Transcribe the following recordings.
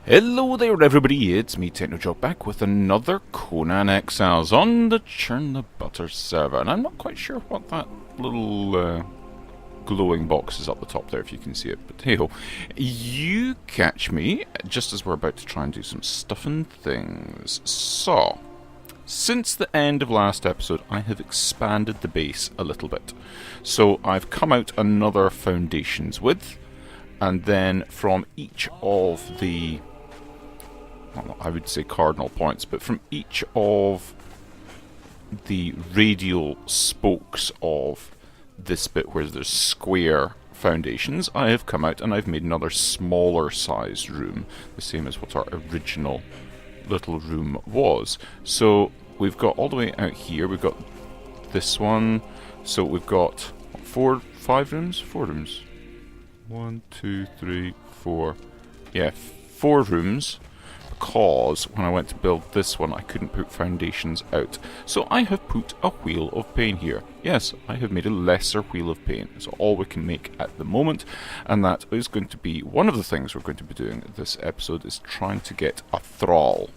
Hello there everybody, it's me TechnoJock back with another Conan Exiles on the Churn the Butter server, and I'm not quite sure what that little glowing box is up the top there if you can see it, but hey-ho. You catch me just as we're about to try and do some stuff and things. So, since the end of last episode I have expanded the base a little bit. So I've come out another foundations width, and then from each of the, well, I would say cardinal points, but from each of the radial spokes of this bit where there's square foundations, I have come out and I've made another smaller sized room, the same as what our original little room was. So we've got all the way out here, we've got this one, so we've got four rooms. 1, 2, 3, 4. Yeah, 4 rooms, because when I went to build this one I couldn't put foundations out. So I have put a wheel of pain here. Yes, I have made a lesser wheel of pain. It's all we can make at the moment, and that is going to be one of the things we're going to be doing this episode, is trying to get a thrall.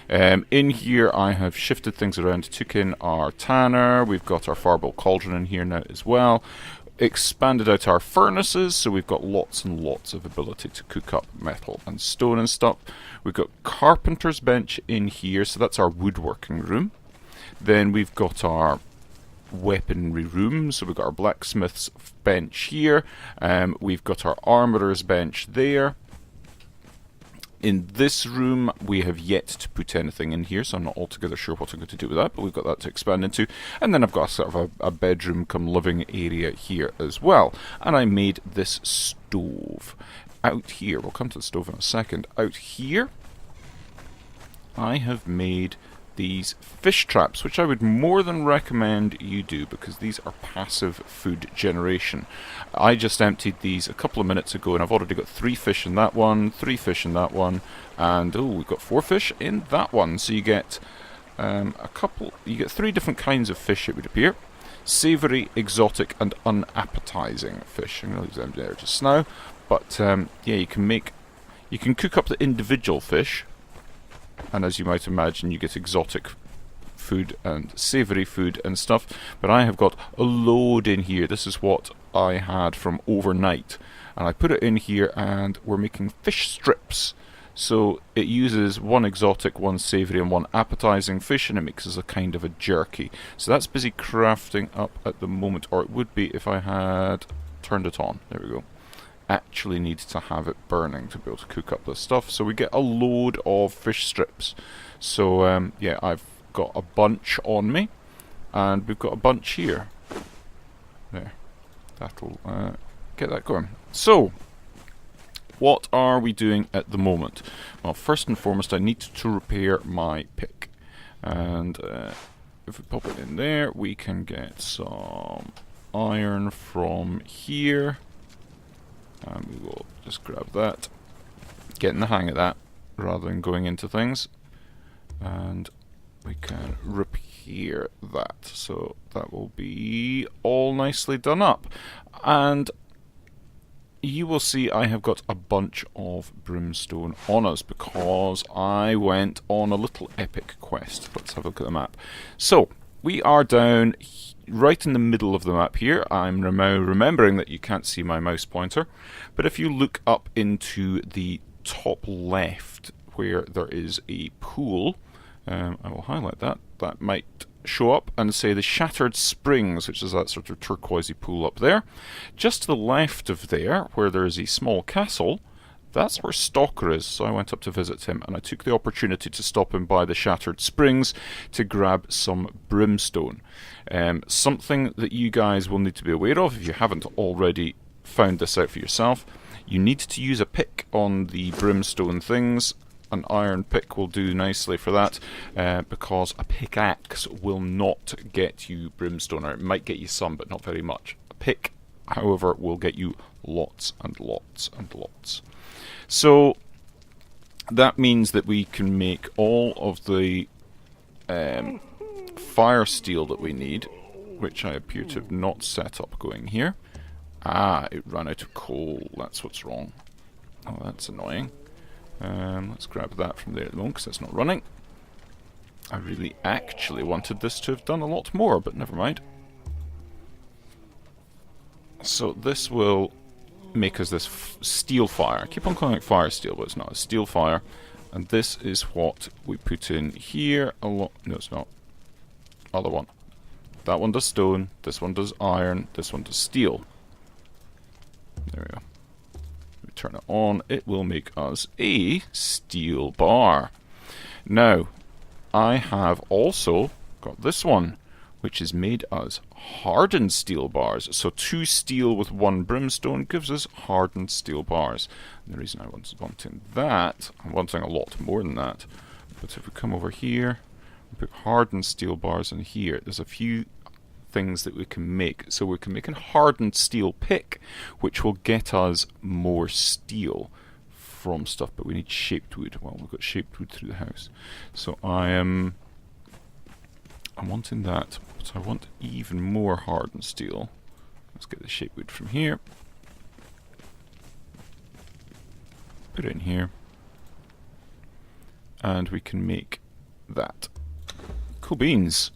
In here I have shifted things around, took in our tanner, we've got our Fireball Cauldron in here now as well. Expanded out our furnaces, so we've got lots and lots of ability to cook up metal and stone and stuff. We've got carpenter's bench in here, so that's our woodworking room. Then we've got our weaponry room, so we've got our blacksmith's bench here. We've got our armourer's bench there. In this room, we have yet to put anything in here, so I'm not altogether sure what I'm going to do with that, but we've got that to expand into. And then I've got sort of a bedroom come living area here as well. And I made this stove. Out here, we'll come to the stove in a second. Out here, I have made these fish traps, which I would more than recommend you do, because these are passive food generation. I just emptied these a couple of minutes ago, and I've already got 3 fish in that one, 3 fish in that one, and oh, we've got 4 fish in that one. So you get you get 3 different kinds of fish, it would appear. Savoury, exotic, and unappetizing fish. I'm going to leave them there just now, but yeah, you can cook up the individual fish. And as you might imagine, you get exotic food and savoury food and stuff. But I have got a load in here. This is what I had from overnight. And I put it in here, and we're making fish strips. So it uses 1 exotic, 1 savoury, and 1 appetising fish, and it makes us a kind of a jerky. So that's busy crafting up at the moment, or it would be if I had turned it on. There we go. Actually need to have it burning to be able to cook up this stuff, so we get a load of fish strips. So yeah, I've got a bunch on me, and we've got a bunch here. There, that'll get that going. So what are we doing at the moment? Well, first and foremost, I need to repair my pick, and if we pop it in there, we can get some iron from here. And we will just grab that, getting the hang of that rather than going into things, and we can repair that, so that will be all nicely done up. And you will see I have got a bunch of brimstone on us because I went on a little epic quest. Let's have a look at the map. So we are down right in the middle of the map here. I'm now remembering that you can't see my mouse pointer, but if you look up into the top left where there is a pool, I will highlight that. That might show up and say the Shattered Springs, which is that sort of turquoisey pool up there. Just to the left of there, where there is a small castle, that's where Stalker is, so I went up to visit him, and I took the opportunity to stop him by the Shattered Springs to grab some brimstone. Something that you guys will need to be aware of, if you haven't already found this out for yourself, you need to use a pick on the brimstone things. An iron pick will do nicely for that, because a pickaxe will not get you brimstone, or it might get you some, but not very much. A pick, however, will get you lots and lots and lots. So that means that we can make all of the fire steel that we need, which I appear to have not set up going here. Ah, it ran out of coal. That's what's wrong. Oh, that's annoying. Let's grab that from there at the moment because it's not running. I really actually wanted this to have done a lot more, but never mind. So this will make us this steel fire. I keep on calling it fire steel, but it's not. It's steel fire. And this is what we put in here. No, it's not. Other one. That one does stone. This one does iron. This one does steel. There we go. We turn it on. It will make us a steel bar. Now, I have also got this one, which is made as hardened steel bars. So 2 steel with 1 brimstone gives us hardened steel bars. And the reason I was wanting that, I'm wanting a lot more than that. But if we come over here, and put hardened steel bars in here, there's a few things that we can make. So we can make a hardened steel pick, which will get us more steel from stuff, but we need shaped wood. Well, we've got shaped wood through the house. So I'm wanting that, but I want even more hardened steel. Let's get the shaped wood from here. Put it in here. And we can make that. Cool beans.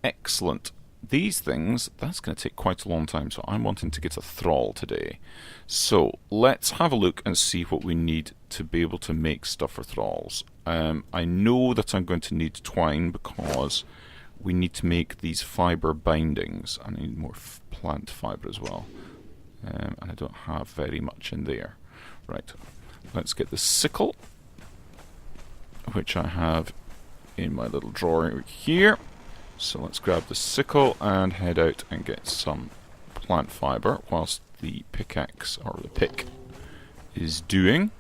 Excellent. These things, that's going to take quite a long time, so I'm wanting to get a thrall today. So let's have a look and see what we need to be able to make stuff for thralls. I know that I'm going to need twine because we need to make these fibre bindings. I need more plant fibre as well. And I don't have very much in there. Right, let's get the sickle, which I have in my little drawer here. So let's grab the sickle and head out and get some plant fibre whilst the pickaxe, or the pick, is doing.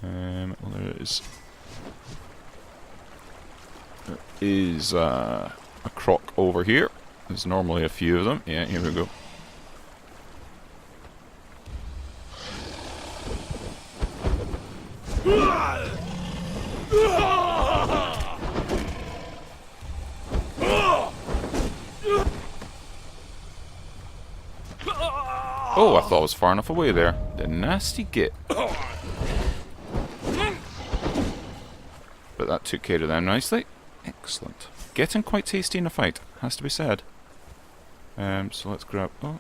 Well, there is a croc over here. There's normally a few of them. Yeah, here we go. Oh, I thought I was far enough away there. The nasty git. But that took care of them nicely. Excellent. Getting quite tasty in a fight, has to be said. So let's grab... Oh.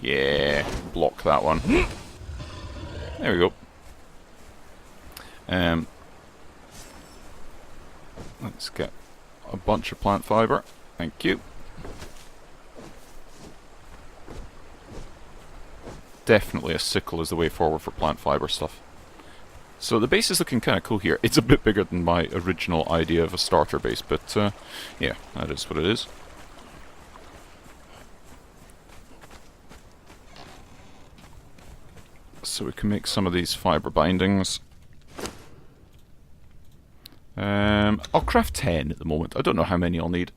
Yeah, block that one. There we go. Let's get a bunch of plant fibre. Thank you. Definitely a sickle is the way forward for plant fibre stuff. So the base is looking kind of cool here. It's a bit bigger than my original idea of a starter base, but yeah, that is what it is. So we can make some of these fibre bindings. I'll craft 10 at the moment. I don't know how many I'll need,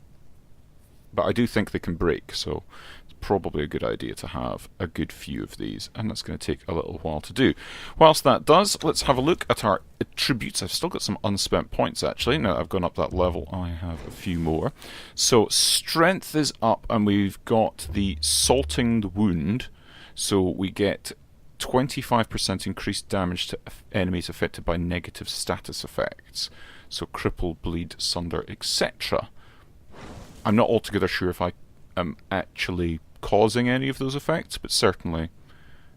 but I do think they can break, so it's probably a good idea to have a good few of these, and that's going to take a little while to do. Whilst that does, let's have a look at our attributes. I've still got some unspent points actually. Now that I've gone up that level, I have a few more. So strength is up, and we've got the salting the wound, so we get 25% increased damage to enemies affected by negative status effects. So cripple, bleed, sunder, etc. I'm not altogether sure if I am actually causing any of those effects, but certainly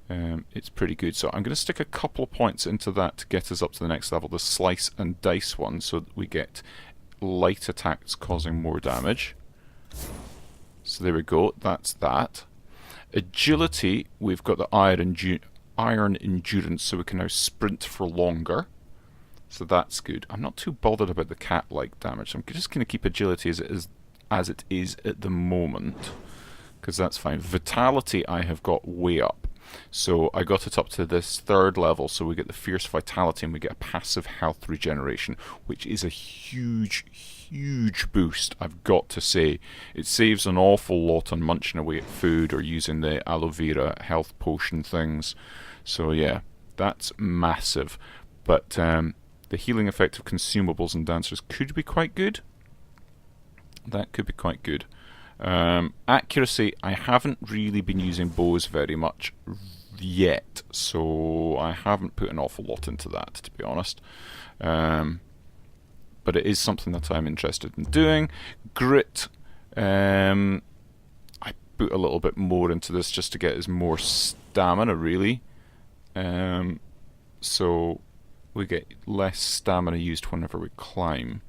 it's pretty good. So I'm going to stick a couple of points into that to get us up to the next level, the slice and dice one, so that we get light attacks causing more damage. So there we go, that's that. Agility, we've got the iron endurance, so we can now sprint for longer. So that's good. I'm not too bothered about the cat-like damage. I'm just going to keep agility as it is at the moment, because that's fine. Vitality I have got way up. So I got it up to this 3rd level, so we get the fierce vitality and we get a passive health regeneration, which is a huge, huge boost, I've got to say. It saves an awful lot on munching away at food or using the aloe vera health potion things. So yeah, that's massive. But the healing effect of consumables and dancers could be quite good. That could be quite good. Accuracy, I haven't really been using bows very much yet, so I haven't put an awful lot into that, to be honest. But it is something that I'm interested in doing. Grit, I put a little bit more into this just to get us more stamina, really. So we get less stamina used whenever we climb.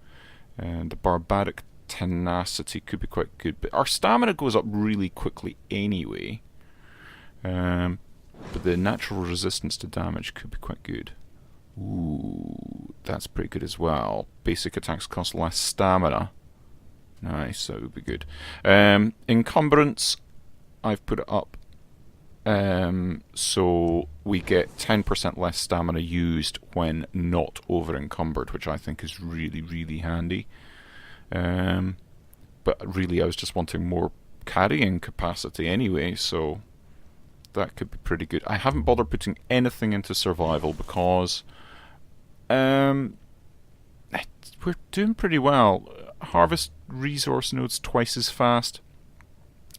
And the barbaric tenacity could be quite good, but our stamina goes up really quickly anyway. But the natural resistance to damage could be quite good. Ooh, that's pretty good as well. Basic attacks cost less stamina. Nice, that would be good. Encumbrance, I've put it up. So we get 10% less stamina used when not over encumbered, which I think is really, really handy. But really I was just wanting more carrying capacity anyway, so that could be pretty good. I haven't bothered putting anything into survival because we're doing pretty well. Harvest resource nodes twice as fast.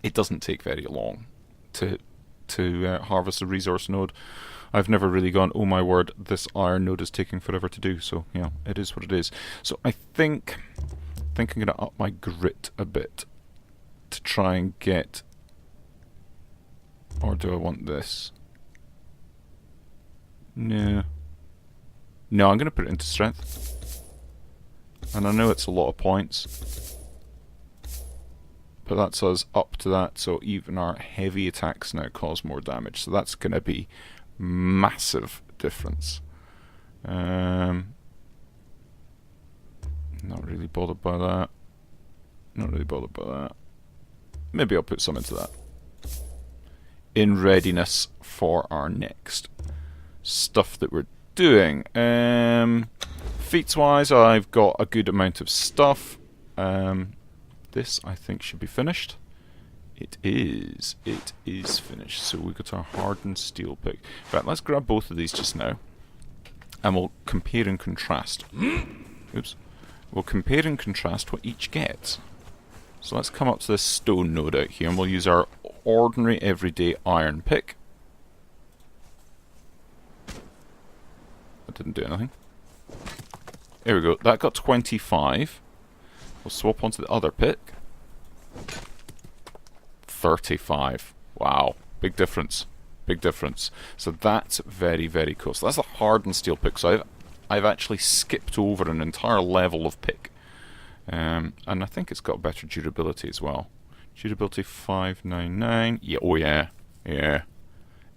It doesn't take very long to harvest a resource node. I've never really gone, oh my word, this iron node is taking forever to do, so yeah, it is what it is. So I think I'm going to up my grit a bit to try and get... Or do I want this? No. No, I'm going to put it into strength. And I know it's a lot of points, but that's us up to that, so even our heavy attacks now cause more damage. So that's going to be massive difference. Not really bothered by that. Not really bothered by that. Maybe I'll put some into that. In readiness for our next stuff that we're doing. Feats wise, I've got a good amount of stuff. This I think should be finished. It is finished. So we've got our hardened steel pick. In fact, let's grab both of these just now, and we'll compare and contrast. Oops. We'll compare and contrast what each gets. So let's come up to this stone node out here, and we'll use our ordinary everyday iron pick. That didn't do anything. There we go. That got 25. We'll swap onto the other pick. 35. Wow. Big difference. Big difference. So that's very, very cool. So that's a hardened steel pick. So I've actually skipped over an entire level of pick. And I think it's got better durability as well. Durability 599. Yeah, oh yeah. Yeah.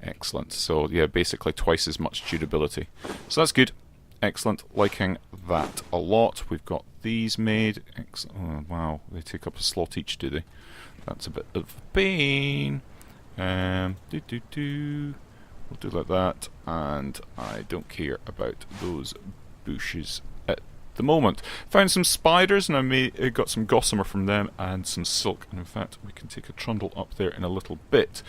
Excellent. So yeah, basically twice as much durability. So that's good. Excellent. Liking that a lot. We've got these made. Excellent. Oh, wow. They take up a slot each, do they? That's a bit of pain. We'll do like that. And I don't care about those bushes at the moment. Found some spiders, and I got some gossamer from them and some silk. And in fact, we can take a trundle up there in a little bit.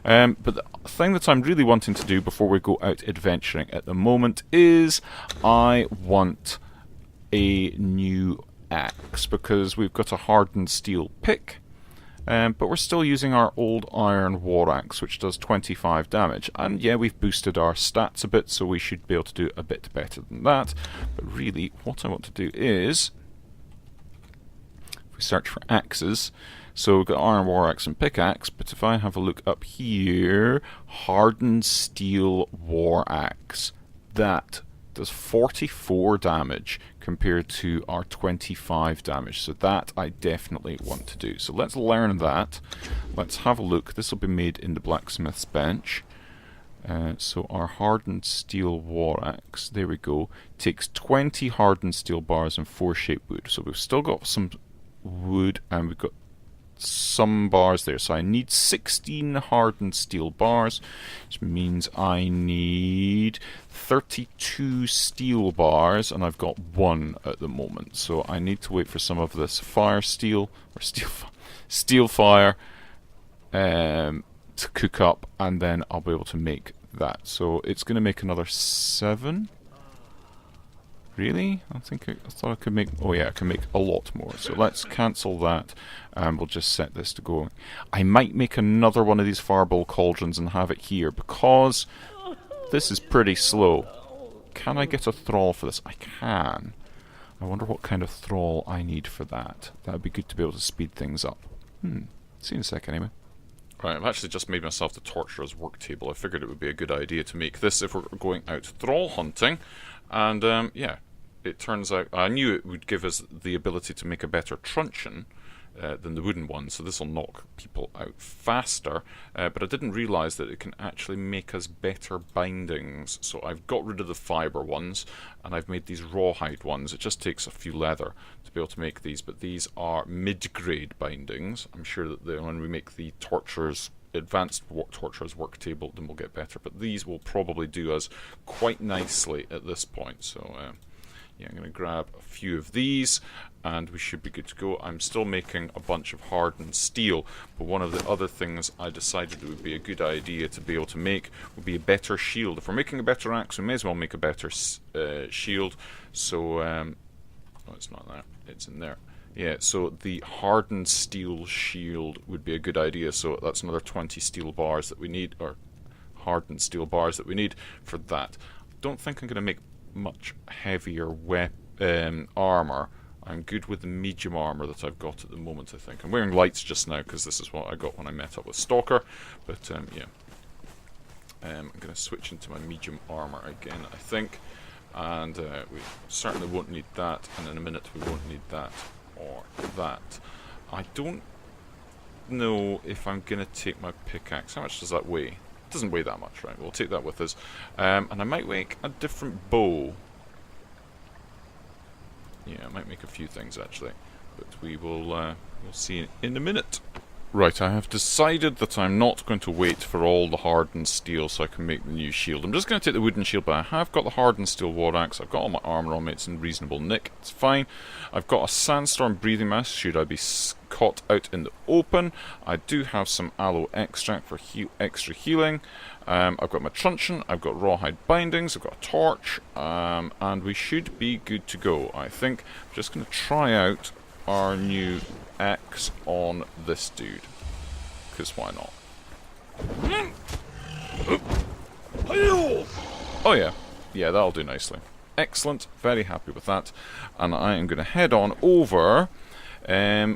But the thing that I'm really wanting to do before we go out adventuring at the moment is I want a new axe, because we've got a hardened steel pick. But we're still using our old iron war axe, which does 25 damage. And yeah, we've boosted our stats a bit, so we should be able to do a bit better than that. But really, what I want to do is, if we search for axes, so we've got iron war axe and pickaxe, but if I have a look up here, hardened steel war axe, that does 44 damage compared to our 25 damage. So that I definitely want to do. So let's learn that. Let's have a look. This will be made in the blacksmith's bench. So our hardened steel war axe, there we go, takes 20 hardened steel bars and 4 shaped wood. So we've still got some wood and we've got some bars there. So I need 16 hardened steel bars, which means I need 32 steel bars, and I've got 1 at the moment. So I need to wait for some of this fire steel, or steel fire to cook up, and then I'll be able to make that. So it's going to make another 7. Really? I thought I could make... Oh yeah, I can make a lot more. So let's cancel that, and we'll just set this to going. I might make another one of these fireball cauldrons and have it here, because this is pretty slow. Can I get a thrall for this? I can. I wonder what kind of thrall I need for that. That would be good to be able to speed things up. See you in a sec anyway. Right, I've actually just made myself the Torturer's Worktable. I figured it would be a good idea to make this if we're going out thrall hunting. And, yeah, it turns out... I knew it would give us the ability to make a better truncheon than the wooden one, so this will knock people out faster. But I didn't realise that it can actually make us better bindings. So I've got rid of the fibre ones, and I've made these rawhide ones. It just takes a few leather to be able to make these, but these are mid-grade bindings. I'm sure that when we make the advanced Torturer's Worktable, then we'll get better. But these will probably do us quite nicely at this point. So, yeah, I'm going to grab a few of these, and we should be good to go. I'm still making a bunch of hardened steel, but one of the other things I decided it would be a good idea to be able to make would be a better shield. If we're making a better axe, we may as well make a better shield. So, oh, it's not that. It's in there. Yeah, so the hardened steel shield would be a good idea. So that's another 20 steel bars that we need, or hardened steel bars that we need for that. Don't think I'm going to make much heavier armor. I'm good with the medium armor that I've got at the moment, I think. I'm wearing lights just now because this is what I got when I met up with Stalker. But, yeah. I'm going to switch into my medium armor again, I think. And we certainly won't need that, and in a minute we won't need that or that. I don't know if I'm going to take my pickaxe. How much does that weigh? It doesn't weigh that much, right? We'll take that with us. And I might make a different bow. Yeah, I might make a few things actually. But we will we'll see in a minute. Right, I have decided that I'm not going to wait for all the hardened steel so I can make the new shield. I'm just going to take the wooden shield, but I have got the hardened steel war axe. I've got all my armour on me. It's in reasonable nick. It's fine. I've got a sandstorm breathing mask should I be caught out in the open. I do have some aloe extract for extra healing. I've got my truncheon. I've got rawhide bindings. I've got a torch. And we should be good to go, I think. I'm just going to try out our new axe on this dude, because why not? Oh yeah, that'll do nicely. Excellent, very happy with that. And I am going to head on over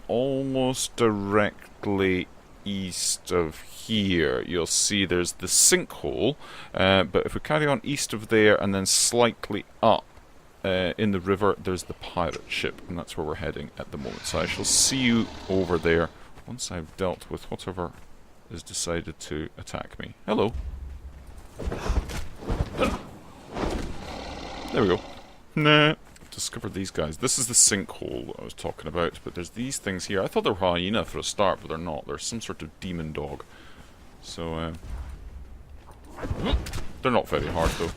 almost directly east of here. You'll see there's the sinkhole, but if we carry on east of there and then slightly up in the river, there's the pirate ship, and that's where we're heading at the moment. So I shall see you over there once I've dealt with whatever has decided to attack me. Hello. There we go. Nah. Discovered these guys. This is the sinkhole that I was talking about, but there's these things here. I thought they were hyena for a start, but they're not. They're some sort of demon dog. So, they're not very hard, though.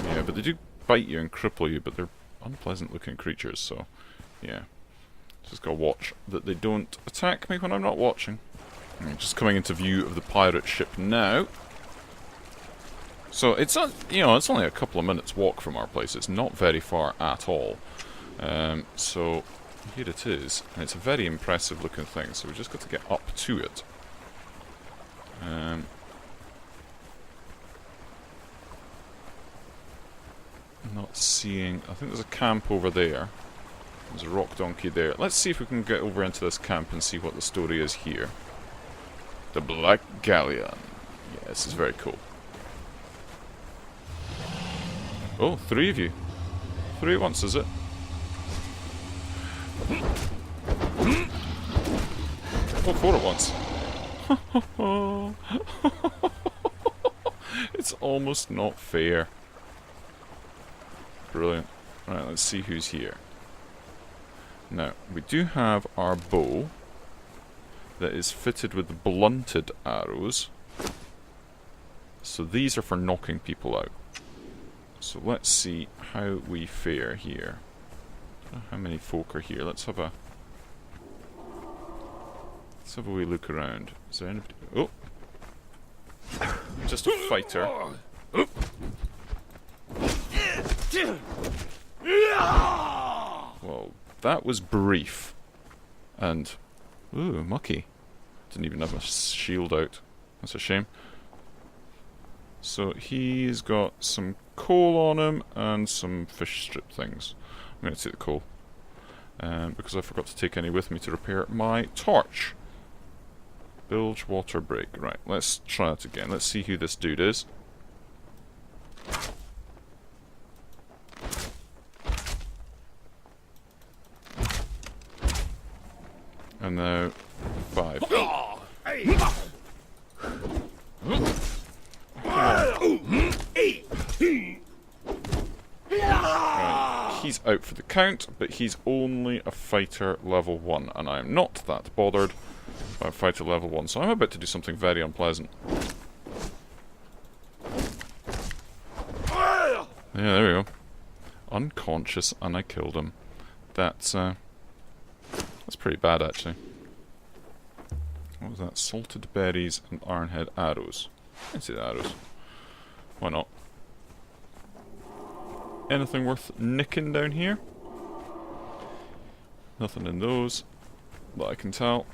Yeah, but they do bite you and cripple you, but they're unpleasant looking creatures, so yeah. Just gotta watch that they don't attack me when I'm not watching. I'm just coming into view of the pirate ship now. So it's it's only a couple of minutes walk from our place. It's not very far at all. So here it is, and it's a very impressive looking thing. So we just got to get up to it. Not seeing... I think there's a camp over there. There's a rock donkey there. Let's see if we can get over into this camp and see what the story is here. The Black Galleon. Yeah, this is very cool. Oh, 3 of you. 3 at once, is it? Oh, 4 at once. It's almost not fair. Brilliant. Right, let's see who's here. Now, we do have our bow that is fitted with blunted arrows. So these are for knocking people out. So let's see how we fare here. I don't know how many folk are here. Let's have a wee look around. Is there anybody? Oh! Just a fighter. Well, that was brief. And... ooh, mucky. Didn't even have a shield out. That's a shame. So he's got some coal on him and some fish strip things. I'm going to take the coal. Because I forgot to take any with me to repair my torch. Bilge water break. Right, let's try it again. Let's see who this dude is. And now 5. Right, he's out for the count, but he's only a fighter level 1, and I'm not that bothered by fighter level 1, so I'm about to do something very unpleasant. Yeah, there we go. Unconscious, and I killed him. That's pretty bad, actually. What was that? Salted berries and ironhead arrows. I can see the arrows. Why not? Anything worth nicking down here? Nothing in those that I can tell.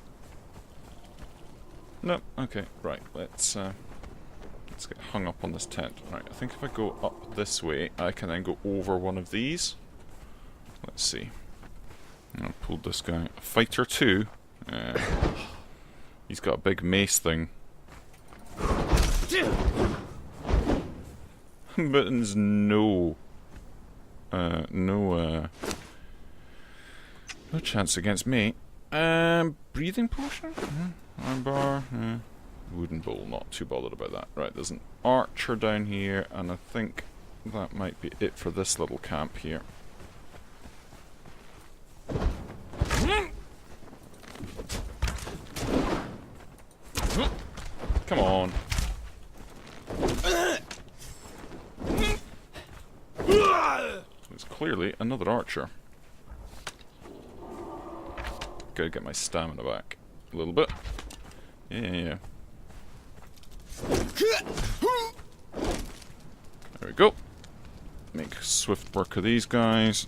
No. Okay. Right. Let's get hung up on this tent. Right. I think if I go up this way, I can then go over one of these. Let's see. I pulled this guy. A fighter 2. He's got a big mace thing. But there's no chance against me. Breathing potion? Iron bar? Wooden bowl, not too bothered about that. Right, there's an archer down here, and I think that might be it for this little camp here. Come on. There's clearly another archer. Gotta get my stamina back a little bit. Yeah. There we go. Make swift work of these guys.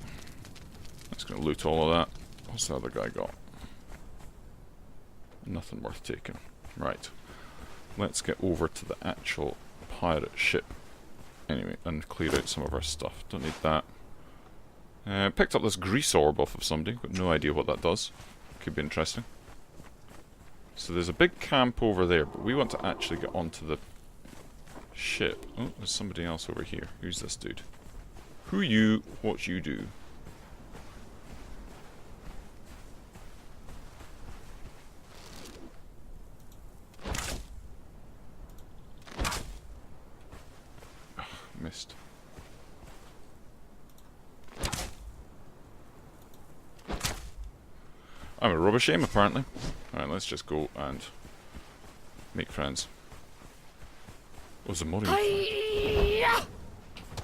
Just gonna loot all of that. What's the other guy got? Nothing worth taking. Right. Let's get over to the actual pirate ship. Anyway, and clear out some of our stuff. Don't need that. Picked up this grease orb off of somebody. Got no idea what that does. Could be interesting. So there's a big camp over there, but we want to actually get onto the ship. Oh, there's somebody else over here. Who's this dude? Who you? What you do? Ugh, missed. I'm a rubbish aim, apparently. Alright, let's just go and make friends. What's the money?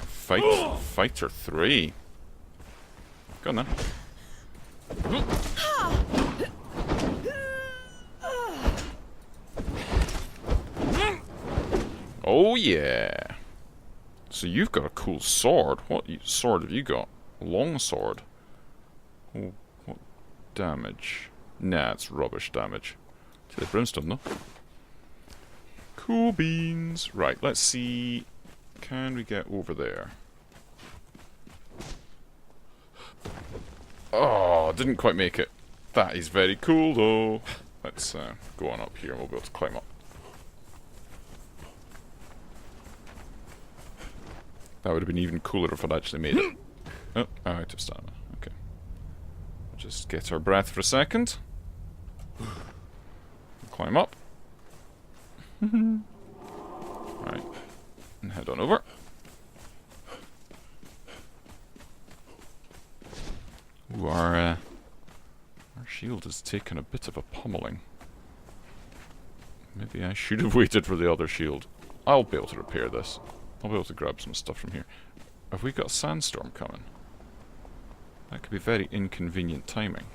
Fighter 3. Go on then. Oh yeah. So you've got a cool sword. What sword have you got? Long sword. Oh, what damage? Nah, it's rubbish damage. To the Brimstone though. Cool beans. Right, let's see. Can we get over there? Oh, didn't quite make it. That is very cool though. Let's go on up here and we'll be able to climb up. That would have been even cooler if I'd actually made it. Oh, out of stamina. Okay. Just get our breath for a second. Climb up. Right. And head on over. Ooh, our shield has taken a bit of a pummeling. Maybe I should have waited for the other shield. I'll be able to repair this. I'll be able to grab some stuff from here. Have we got a sandstorm coming? That could be very inconvenient timing.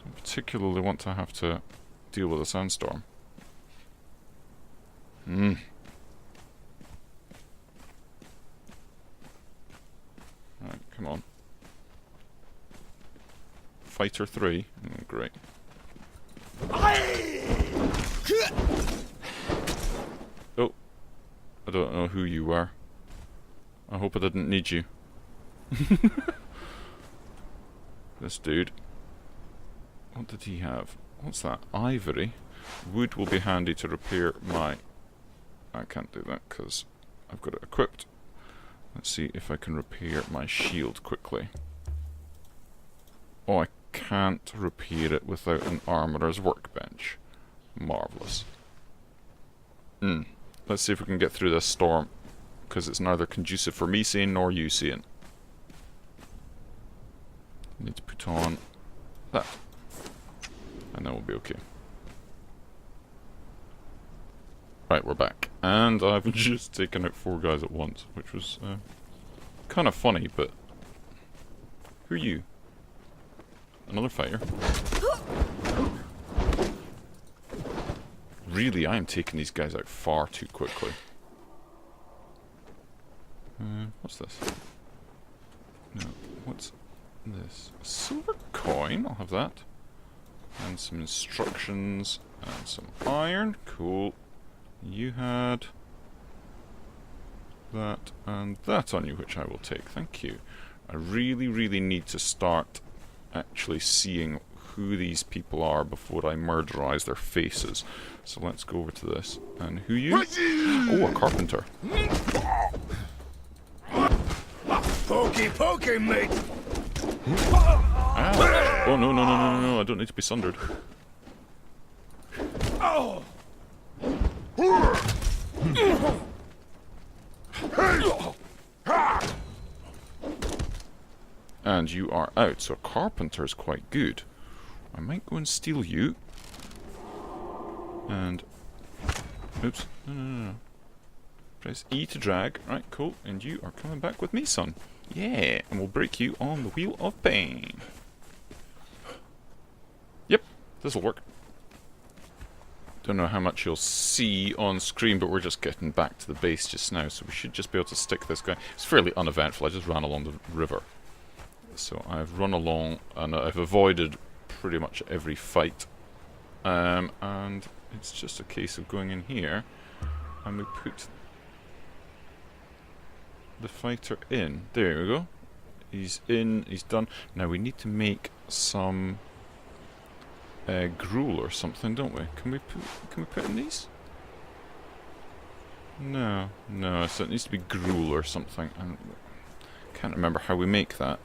Don't particularly want to have to deal with a sandstorm. Right, come on. Fighter 3. Oh, great. Oh. I don't know who you are. I hope I didn't need you. This dude. What did he have? What's that? Ivory. Wood will be handy to repair my... I can't do that because I've got it equipped. Let's see if I can repair my shield quickly. Oh, I can't repair it without an armourer's workbench. Marvellous. Let's see if we can get through this storm, because it's neither conducive for me seeing nor you seeing. Need to put on that, and then we'll be okay. Right, we're back. And I've just taken out 4 guys at once, which was kind of funny, but... Who are you? Another fighter? Really, I am taking these guys out far too quickly. What's this? No, what's this? A silver coin, I'll have that. And some instructions, and some iron, cool. You had that and that on you, which I will take, thank you. I really, really need to start actually seeing who these people are before I murderize their faces. So let's go over to this. And who you? Oh, a carpenter. Pokey, pokey, mate! Ah. Oh, no, no, no, no, no, no, I don't need to be sundered. Oh! And you are out, so a carpenter's quite good. I might go and steal you. And... Oops. No, no, no, no. Press E to drag. Right, cool. And you are coming back with me, son. Yeah, and we'll break you on the Wheel of Pain. Yep, this'll work. Don't know how much you'll see on screen, but we're just getting back to the base just now, so we should just be able to stick this guy. It's fairly uneventful. I just ran along the river. So I've run along, and I've avoided pretty much every fight. And it's just a case of going in here, and we put the fighter in. There we go. He's in, he's done. Now we need to make some gruel or something, don't we? Can we put in these? No, no, so it needs to be gruel or something. And can't remember how we make that.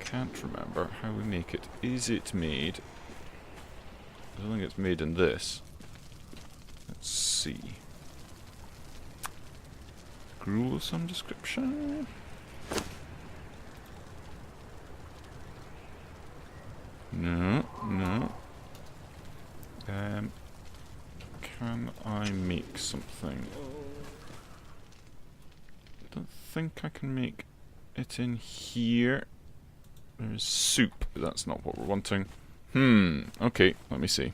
Can't remember how we make it. Is it made? I don't think it's made in this. Let's see. Gruel of some description? No, no. Can I make something? I don't think I can make it in here. There's soup, but that's not what we're wanting. Okay, let me see.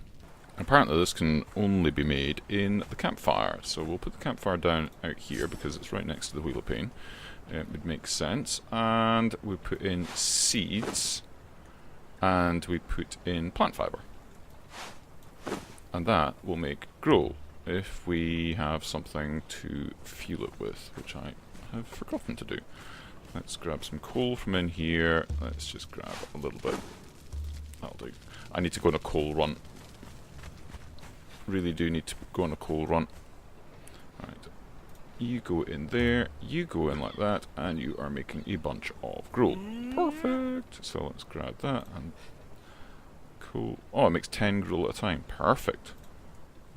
Apparently this can only be made in the campfire, so we'll put the campfire down out here because it's right next to the Wheel of Pain. It would make sense. And we put in seeds, and we put in plant fibre. And that will make gruel if we have something to fuel it with, which I have forgotten to do. Let's grab some coal from in here. Let's just grab a little bit. That'll do. I need to go on a coal run. Really do need to go on a coal run. Right. You go in there, you go in like that, and you are making a bunch of gruel. Perfect! So let's grab that and cool. Oh, it makes 10 gruel at a time. Perfect.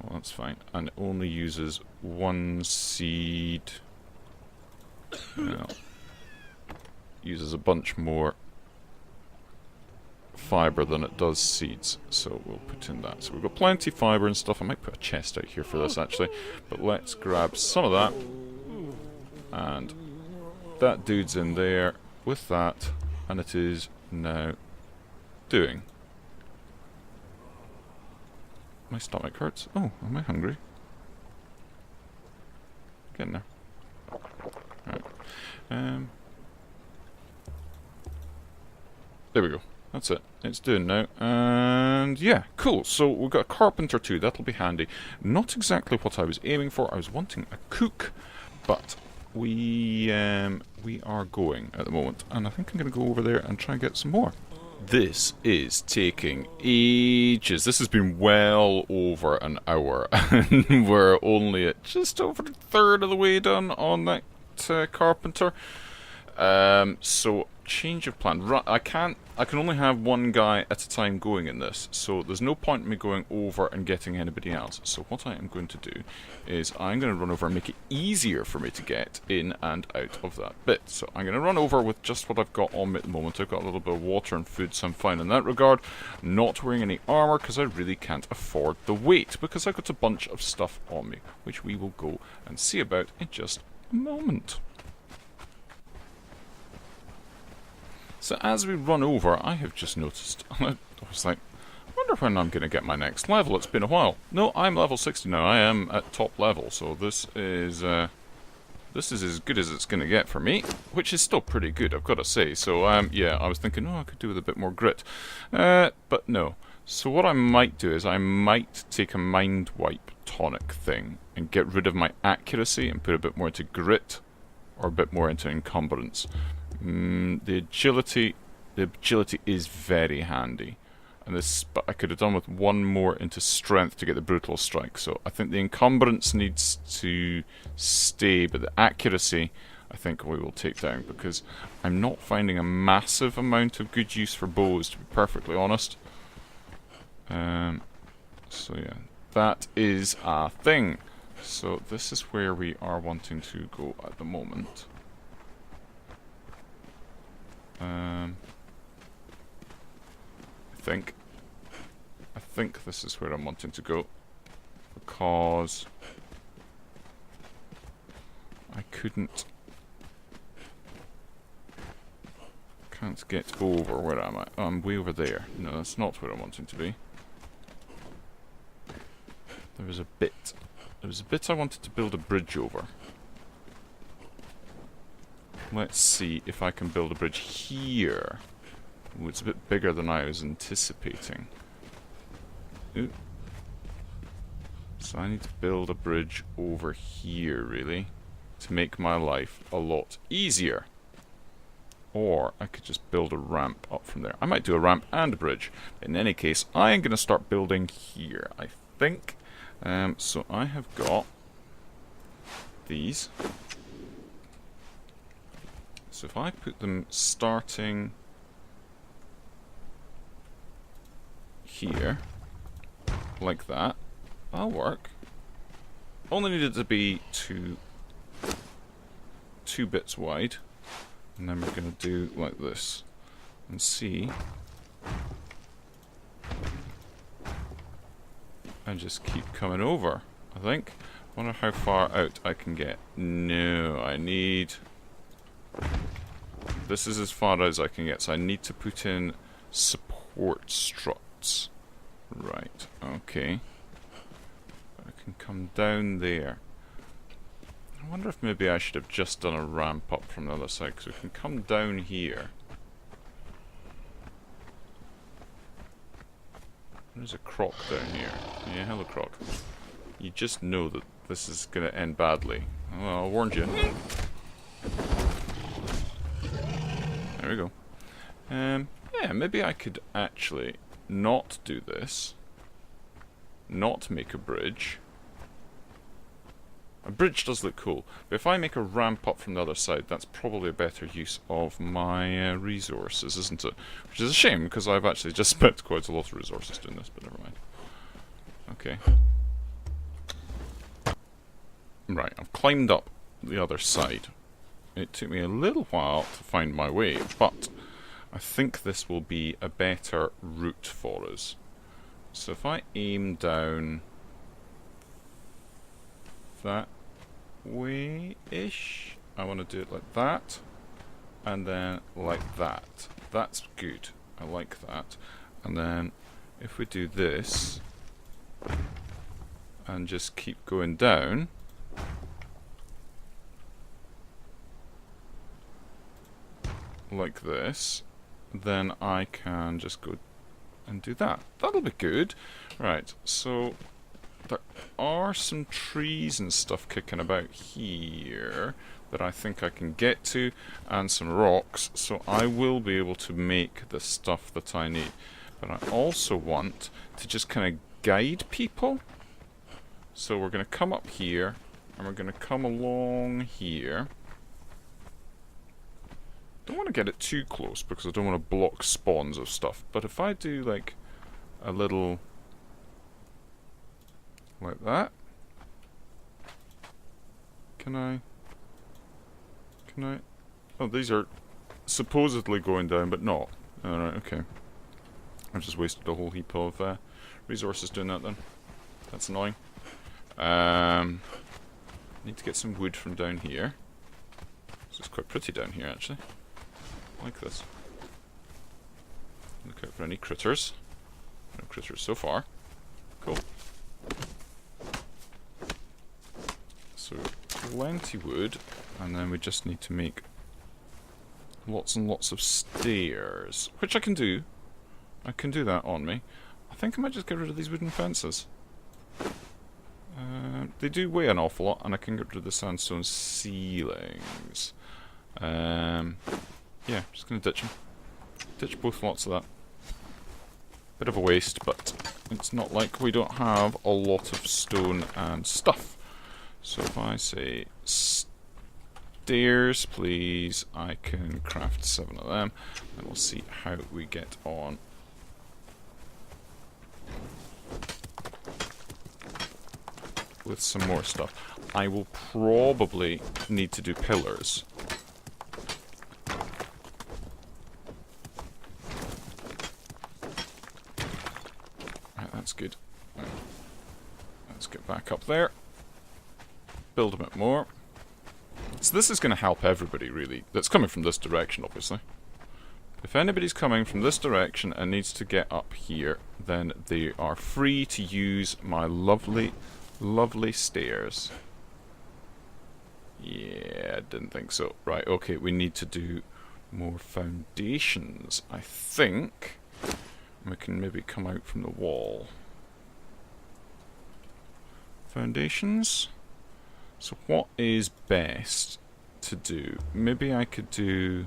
Well, that's fine. And it only uses 1 seed. Well, uses a bunch more fibre than it does seeds, so we'll put in that. So we've got plenty of fibre and stuff. I might put a chest out here for this actually, but let's grab some of that, and that dude's in there with that, and it is now doing. My stomach hurts. Oh, am I hungry? Getting there. Alright. There we go. That's it. It's doing now. And yeah, cool. So we've got a carpenter too. That'll be handy. Not exactly what I was aiming for. I was wanting a cook, but we are going at the moment, and I think I'm going to go over there and try and get some more. This is taking ages. This has been well over an hour, and we're only at just over a third of the way done on that carpenter. So change of plan. I can only have one guy at a time going in this, so there's no point in me going over and getting anybody else. So what I am going to do is I'm going to run over and make it easier for me to get in and out of that bit. So I'm going to run over with just what I've got on me at the moment. I've got a little bit of water and food, so I'm fine in that regard. Not wearing any armour because I really can't afford the weight, because I've got a bunch of stuff on me, which we will go and see about in just a moment. So as we run over, I have just noticed, I was like, I wonder when I'm going to get my next level. It's been a while. No, I'm level 60 now. I am at top level, so this is as good as it's going to get for me, which is still pretty good, I've got to say. So yeah, I was thinking, oh, I could do with a bit more grit, but no. So what I might do is I might take a mind wipe tonic thing and get rid of my accuracy and put a bit more into grit, or a bit more into encumbrance. The agility is very handy, and but I could have done with one more into strength to get the brutal strike. So I think the encumbrance needs to stay, but the accuracy I think we will take down, because I'm not finding a massive amount of good use for bows, to be perfectly honest. So yeah, that is a thing. So this is where we are wanting to go at the moment. I think this is where I'm wanting to go, because I can't get over. Where am I? Oh, I'm way over there. No, that's not where I'm wanting to be. There was a bit I wanted to build a bridge over. Let's see if I can build a bridge here. Ooh, it's a bit bigger than I was anticipating. Ooh. So I need to build a bridge over here, really, to make my life a lot easier. Or I could just build a ramp up from there. I might do a ramp and a bridge. In any case, I am going to start building here, I think. So I have got these. So if I put them starting here, like that, that'll work. Only needed to be two bits wide. And then we're going to do like this. And see. And just keep coming over, I think. Wonder how far out I can get. No, I need... This is as far as I can get, so I need to put in support struts. Right, okay. I can come down there. I wonder if maybe I should have just done a ramp up from the other side, because we can come down here. There's a croc down here. Yeah, hello croc. You just know that this is going to end badly. Well, I warned you. There we go. Yeah, maybe I could actually not do this. Not make a bridge. A bridge does look cool, but if I make a ramp up from the other side, that's probably a better use of my resources, isn't it? Which is a shame, because I've actually just spent quite a lot of resources doing this, but never mind. Okay. Right, I've climbed up the other side. It took me a little while to find my way, but I think this will be a better route for us. So if I aim down that way-ish, I want to do it like that, and then like that. That's good. I like that. And then if we do this, and just keep going down, like this, then I can just go and do that. That'll be good. Right, so there are some trees and stuff kicking about here that I think I can get to, and some rocks, so I will be able to make the stuff that I need. But I also want to just kind of guide people. So we're going to come up here, and we're going to come along here. Don't want to get it too close because I don't want to block spawns of stuff. But if I do like a little like that, can I? Oh, these are supposedly going down, but not. Alright, okay. I've just wasted a whole heap of resources doing that then. That's annoying. Need to get some wood from down here. This is quite pretty down here, actually. I like this. Look out for any critters. No critters so far. Cool. So, plenty wood, and then we just need to make lots and lots of stairs, which I can do. I can do that on me. I think I might just get rid of these wooden fences. They do weigh an awful lot, and I can get rid of the sandstone ceilings. Yeah, just gonna ditch them. Ditch both lots of that. Bit of a waste, but it's not like we don't have a lot of stone and stuff. So if I say stairs, please, I can craft 7 of them, and we'll see how we get on. With some more stuff. I will probably need to do pillars. Right, that's good. Right. Let's get back up there. Build a bit more. So this is going to help everybody, really. That's coming from this direction, obviously. If anybody's coming from this direction and needs to get up here, then they are free to use my lovely stairs. Yeah, didn't think so. Right, okay, we need to do more foundations, I think. We can maybe come out from the wall. Foundations. So what is best to do? Maybe I could do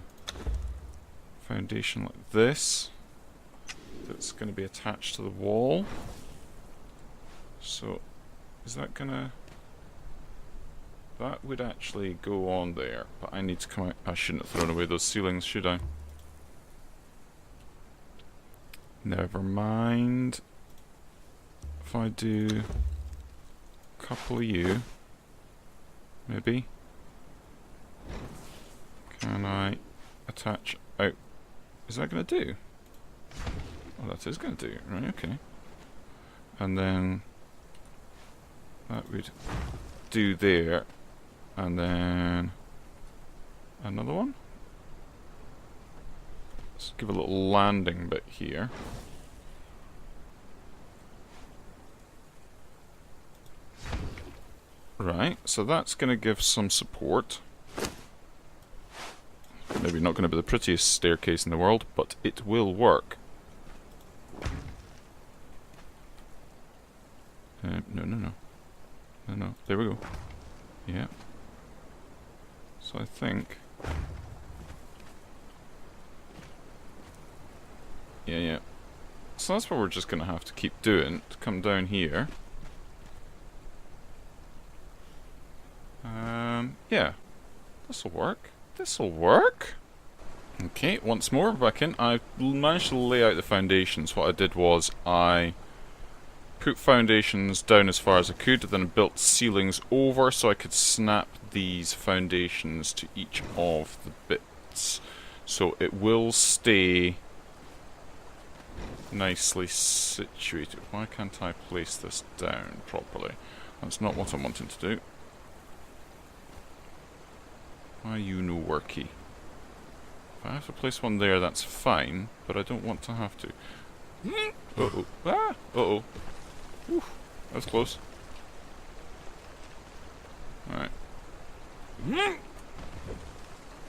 foundation like this. That's going to be attached to the wall. So is that gonna... That would actually go on there, but I need to come out... I shouldn't have thrown away those ceilings, should I? Never mind. If I do a couple of you, maybe. Can I attach out? Is that gonna do? Oh, that is gonna do. Right, okay. And then that would do there, and then another one. Let's give a little landing bit here. Right, so that's going to give some support. Maybe not going to be the prettiest staircase in the world, but it will work. No, there we go. Yeah. So I think... Yeah. So that's what we're just going to have to keep doing, to come down here. Yeah. This'll work. This'll work! Okay, once more, back in. I managed to lay out the foundations. What I did was I put foundations down as far as I could, then built ceilings over so I could snap these foundations to each of the bits. So it will stay nicely situated. Why can't I place this down properly? That's not what I'm wanting to do. Why you no worky? If I have to place one there, that's fine, but I don't want to have to. Uh-oh. Ah! Uh-oh. Oof. That's close. Alright. No,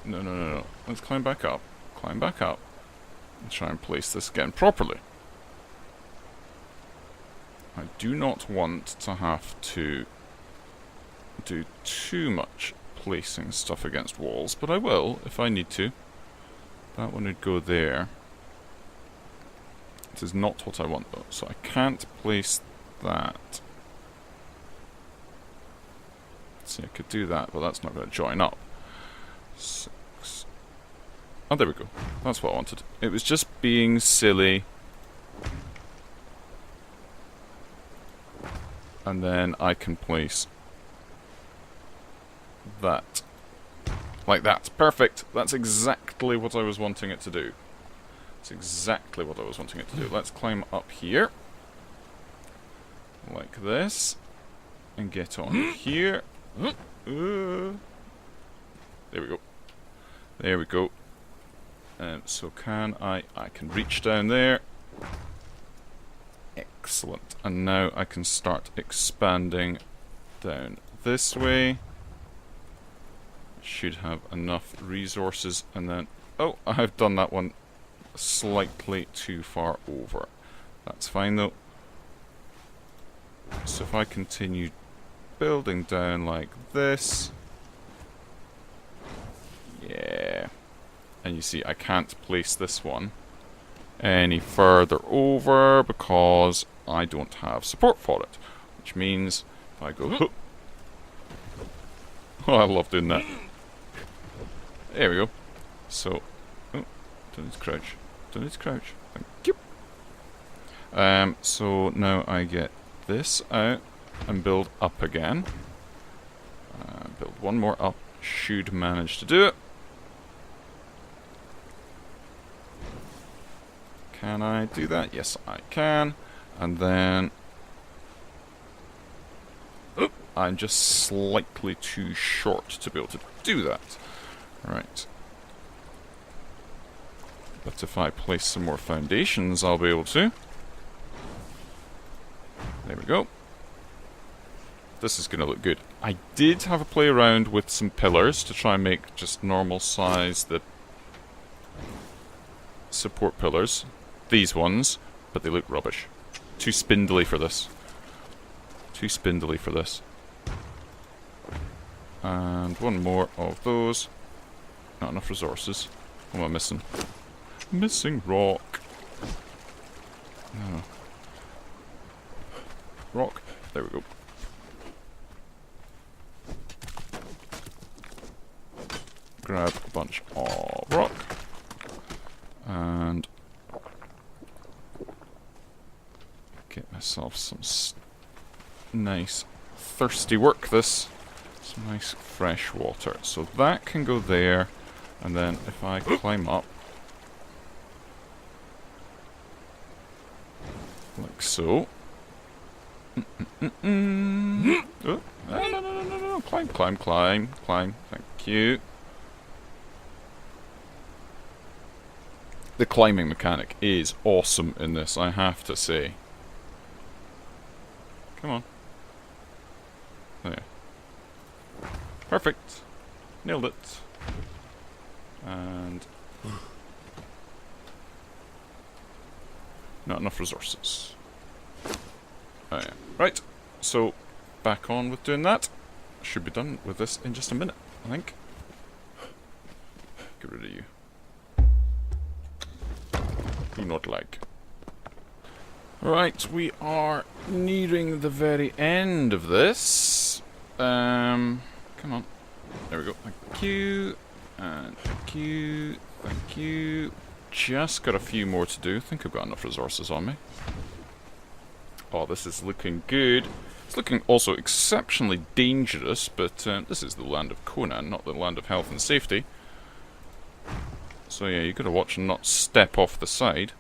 no, no, no. Let's climb back up. Climb back up. And try and place this again properly. I do not want to have to do too much placing stuff against walls, but I will if I need to. That one would go there. It is not what I want though, so I can't place that. See, I could do that, but that's not going to join up. 6. Oh, there we go. That's what I wanted. It was just being silly. And then I can place that. Like that. Perfect. That's exactly what I was wanting it to do. That's exactly what I was wanting it to do. Let's climb up here. Like this. And get on here. There we go. There we go. So can I can reach down there. Excellent. And now I can start expanding down this way. Should have enough resources, and then... Oh, I've done that one slightly too far over. That's fine though. So if I continue building down like this... Yeah. And you see, I can't place this one any further over because I don't have support for it. Which means if I go... Oh, I love doing that. There we go. So... Oh, don't need to crouch. Don't need to crouch. Thank you. So now I get this out and build up again. Build one more up. Should manage to do it. Can I do that? Yes, I can. And then... Oh, I'm just slightly too short to be able to do that. Right. But if I place some more foundations, I'll be able to. There we go. This is going to look good. I did have a play around with some pillars to try and make just normal size the support pillars. These ones, but they look rubbish. Too spindly for this. Too spindly for this. And one more of those. Not enough resources. What am I missing? Missing rock. No. Rock. There we go. Grab a bunch of rock. And get myself some nice thirsty work this. Some nice fresh water. So that can go there. And then if I climb up like so. Oh, no, no, no, no, no, no. Climb, climb, climb, climb. Thank you. The climbing mechanic is awesome in this, I have to say. Come on. There. Perfect. Nailed it. And... not enough resources. Oh yeah. Right. So, back on with doing that. Should be done with this in just a minute, I think. Get rid of you. Do not like. Right, we are nearing the very end of this. Come on. There we go. Thank you. And thank you. Thank you. Just got a few more to do. I think I've got enough resources on me. Oh, this is looking good. It's looking also exceptionally dangerous, but this is the land of Conan, not the land of health and safety. So yeah, you've got to watch and not step off the side.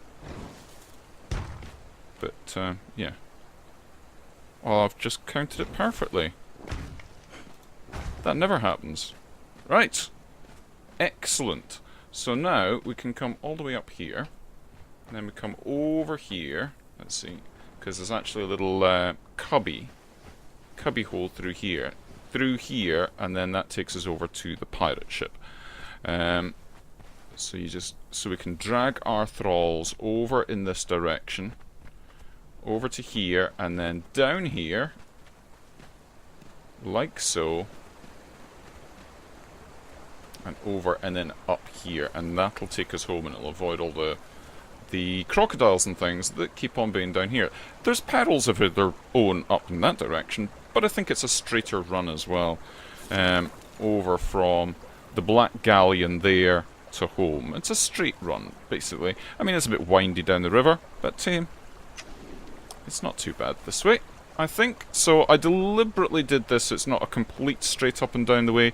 But, yeah. Oh, I've just counted it perfectly. That never happens. Right. Excellent. So now we can come all the way up here. And then we come over here. Let's see. because there's actually a little cubby hole through here, and then that takes us over to the pirate ship. So we can drag our thralls over in this direction, over to here, and then down here, like so, and over, and then up here, and that'll take us home, and it'll avoid all the crocodiles and things that keep on being down here. There's perils of their own up in that direction, but I think it's a straighter run as well, over from the Black Galleon there to home. It's a straight run, basically. I mean, it's a bit windy down the river, but it's not too bad this way, I think. So I deliberately did this so it's not a complete straight up and down the way,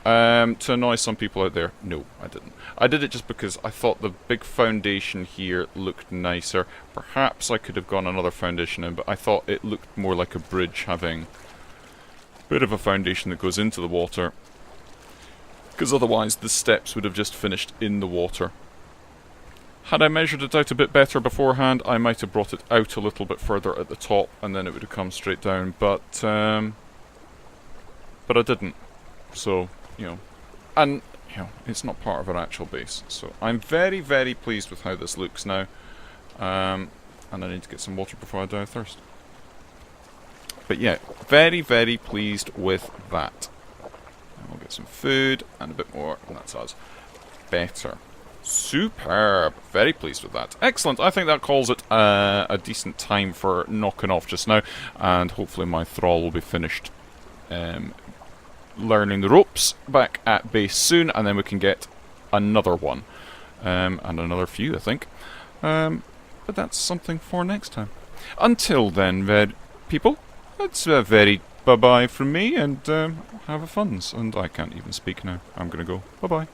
to annoy some people out there. No, I didn't. I did it just because I thought the big foundation here looked nicer. Perhaps I could have gone another foundation in, but I thought it looked more like a bridge having a bit of a foundation that goes into the water, because otherwise the steps would have just finished in the water. Had I measured it out a bit better beforehand, I might have brought it out a little bit further at the top, and then it would have come straight down, but I didn't. So, and, it's not part of our actual base. So I'm very, very pleased with how this looks now. And I need to get some water before I die of thirst. But yeah, very, very pleased with that. And we'll get some food and a bit more, and that's us. Better. Superb. Very pleased with that. Excellent. I think that calls it a decent time for knocking off just now. And hopefully my thrall will be finished learning the ropes back at base soon, and then we can get another one. And another few, I think. But that's something for next time. Until then, people, it's very bye-bye from me, and have a funs. And I can't even speak now. I'm going to go. Bye-bye.